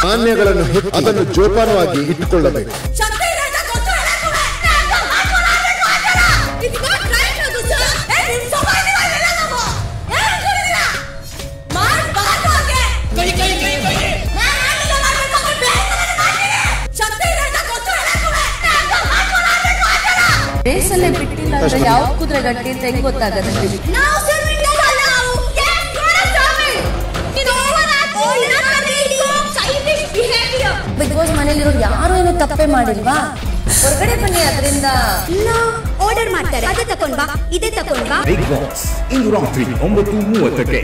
ನಾಣ್ಯಗಳನ್ನು ಅದನ್ನು ಜೋಪಾನವಾಗಿ ಇಟ್ಟುಕೊಳ್ಳಬೇಕು. ರೇಸಲ್ಲೇ ಬಿಟ್ಟಿಲ್ಲ ಅಂದ್ರೆ ಯಾವ ಕುದುರೆ ಗಟ್ಟಿ ಅಂತ ಹೆಂಗ್ ಗೊತ್ತಾಗತ್ತೆ? ಬಿಗ್ ಬಾಸ್ ಮನೇಲಿರೋರು ಯಾರು ಏನು ತಪ್ಪೇ ಮಾಡಿಲ್ವಾ? ಹೊರಗಡೆ ಬನ್ನಿ, ಅದರಿಂದ ಆರ್ಡರ್ ಮಾಡ್ತಾರೆ. ಅದೇ ತಕೊಂಡ್ಬಾ, ಇದೇ ತಕೊಂಡ್ಬಾ. ಬಿಗ್ ಬಾಸ್ ಇಂದು ರಾತ್ರಿ 9:30ಕ್ಕೆ.